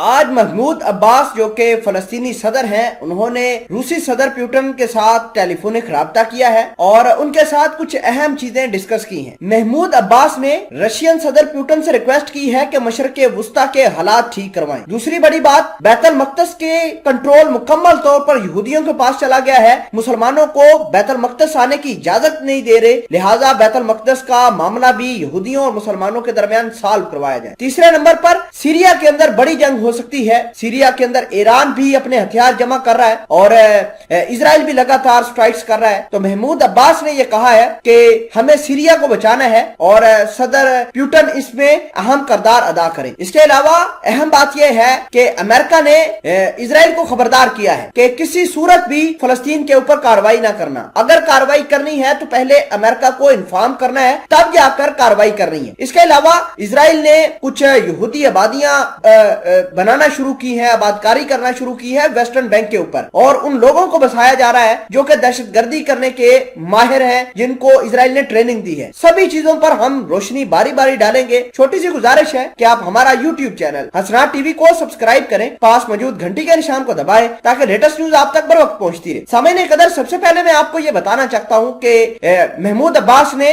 آج محمود عباس جو کہ فلسطینی صدر ہیں، انہوں نے روسی صدر پیوٹن کے ساتھ ٹیلی فونک رابطہ کیا ہے اور ان کے ساتھ کچھ اہم چیزیں ڈسکس کی ہیں۔ محمود عباس نے رشین صدر پیوٹن سے ریکویسٹ کی ہے کہ مشرق وسطی کے حالات ٹھیک کروائیں۔ دوسری بڑی بات، بیت المقدس کے کنٹرول مکمل طور پر یہودیوں کے پاس چلا گیا ہے، مسلمانوں کو بیت المقدس آنے کی اجازت نہیں دے رہے، لہٰذا بیت المقدس کا معاملہ بھی یہودیوں اور مسلمانوں کے درمیان سالو کروایا جائے۔ تیسرے نمبر پر سیریا کے اندر بڑی جنگ ہو سکتی ہے۔ سیریا کے اندر ایران بھی اپنے ہتھیار جمع کر رہا ہے اور اسرائیل بھی لگاتار سٹرائکس کر رہا ہے۔ تو محمود عباس نے یہ کہا ہے کہ ہمیں سیریا کو بچانا ہے اور صدر پیوٹن اس میں اہم کردار ادا کریں۔ اس کے علاوہ اہم بات یہ ہے کہ امریکہ نے اسرائیل کو خبردار کیا ہے کہ کسی صورت بھی فلسطین کے اوپر کارروائی نہ کرنا۔ اگر کارروائی کرنی ہے تو پہلے امریکہ کو انفارم کرنا ہے، تب جا کر کارروائی کرنی ہے۔ اس کے علاوہ اسرائیل نے کچھ یہودی آبادیاں بنانا شروع کی ہیں، آبادکاری کرنا شروع کی ہے ویسٹرن بینک کے اوپر، اور ان لوگوں کو بسایا جا رہا ہے جو کہ دہشت گردی کرنے کے ماہر ہیں، جن کو اسرائیل نے ٹریننگ دی ہے۔ سبھی چیزوں پر ہم روشنی باری باری ڈالیں گے۔ چھوٹی سی گزارش ہے کہ آپ ہمارا یوٹیوب چینل حسنات ٹی وی کو سبسکرائب کریں، پاس موجود گھنٹی کے نشان کو دبائیں تاکہ لیٹسٹ نیوز آپ تک بر وقت پہنچتی رہے۔ سامعین قدر، سب سے پہلے میں آپ کو یہ بتانا چاہتا ہوں کہ محمود عباس نے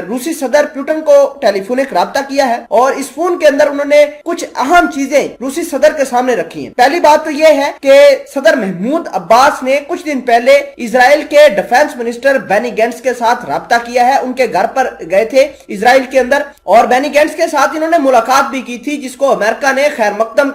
روسی صدر پیوٹن کو ٹیلی فونک رابطہ کیا ہے اور اس فون کے اندر انہوں نے کچھ اہم چیزیں روسی صدر کے سامنے رکھی ہیں۔ پہلی بات تو یہ ہے کہ صدر محمود عباس نے کچھ دن پہلے اسرائیل کے ڈیفنس منسٹر بینی گینٹس کے ساتھ رابطہ کیا ہے، ان کے گھر پر گئے تھے اسرائیل کے اندر اور بینی گینٹس کے ساتھ انہوں نے ملاقات بھی کی تھی، جس کو امریکہ نے خیر مقدم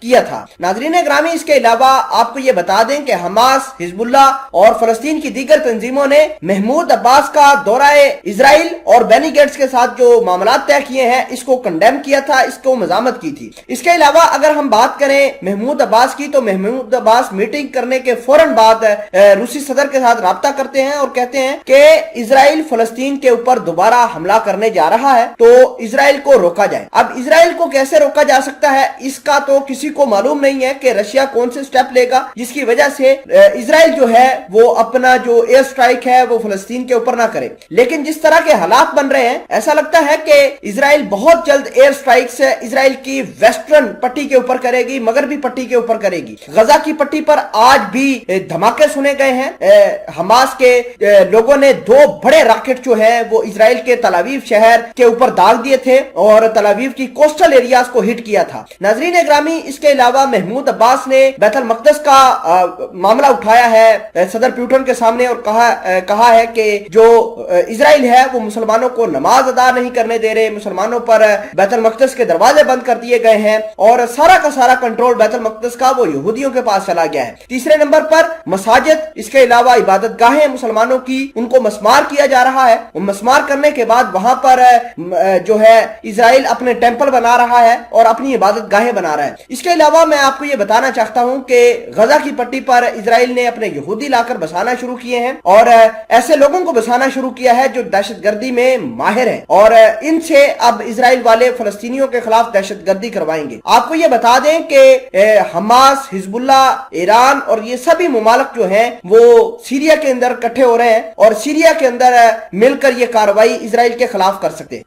کیا تھا۔ ناظرین گرامی، اس کے علاوہ آپ کو یہ بتا دیں کہ حماس، حزب اللہ اور فلسطین کی دیگر تنظیموں نے محمود عباس کا دورہ اسرائیل اور بینی گینٹس کے ساتھ جو معاملات طے کیے ہیں اس کو کنڈیم کیا تھا، اس کو مذمت کی تھی۔ اس کے علاوہ اگر ہم بات کریں محمود عباس کی، تو محمود عباس میٹنگ کرنے کے فوراً بعد روسی صدر کے ساتھ رابطہ کرتے ہیں اور کہتے ہیں کہ اسرائیل فلسطین کے اوپر دوبارہ حملہ کرنے جا رہا ہے تو اسرائیل کو روکا جائے۔ اب اسرائیل کو کیسے روکا جا سکتا ہے اس کا تو کسی کو معلوم نہیں ہے کہ رشیا کون سے سٹیپ لے گا جس کی وجہ سے اسرائیل جو ہے وہ اپنا جو ایئر سٹرائک ہے وہ فلسطین کے اوپر نہ کرے، لیکن جس طرح کے حالات بن رہے ہیں ایسا لگتا ہے کہ اسرائیل بہت جلد ایئر سٹرائکس اسرائیل کی ویسٹرن پٹی کے اوپر کرے گی، مغربی پٹی کے اوپر کرے گی۔ غزہ کی پٹی پر آج بھی دھماکے سنے گئے ہیں۔ حماس کے لوگوں نے 2 بڑے راکٹ جو ہیں وہ اسرائیل کے تل ابیب شہر کے اوپر داغ دیے تھے اور تل ابیب کی کوسٹل ایریاز کو ہٹ کیا تھا۔ ناظرین گرامی، اس کے علاوہ محمود عباس نے بیت المقدس کا معاملہ اٹھایا ہے صدر پیوٹن کے سامنے اور کہا ہے کہ جو اسرائیل ہے وہ مسلمانوں کو نماز ادا نہیں کرنے دے رہے، مسلمانوں پر بیت المقدس کے دروازے بند کر دیے گئے ہیں اور سارا کا سارا کنٹرول بیت المقدس کا وہ یہودیوں کے پاس چلا گیا ہے۔ تیسرے نمبر پر مساجد، اس کے علاوہ عبادت گاہیں مسلمانوں کی، ان کو مسمار کیا جا رہا ہے۔ مسمار کرنے کے بعد وہاں پر جو ہے اسرائیل اپنے ٹیمپل بنا رہا ہے اور اپنی عبادت گاہیں بنا رہا ہے۔ اس کے علاوہ میں آپ کو یہ بتانا چاہتا ہوں کہ غزہ کی پٹی پر اسرائیل نے اپنے یہودی لا کر بسانا شروع کیے ہیں اور ایسے لوگوں کو بسانا شروع کیا ہے جو دہشت گردی میں ماہر ہیں اور ان سے اب اسرائیل والے فلسطینیوں کے خلاف دہشت گردی کروائیں گے۔ آپ کو یہ بتا دیں کہ حماس، حزب اللہ، ایران اور یہ سبھی ممالک جو ہیں وہ سیریا کے اندر اکٹھے ہو رہے ہیں اور سیریا کے اندر مل کر یہ کارروائی اسرائیل کے خلاف کر سکتے ہیں۔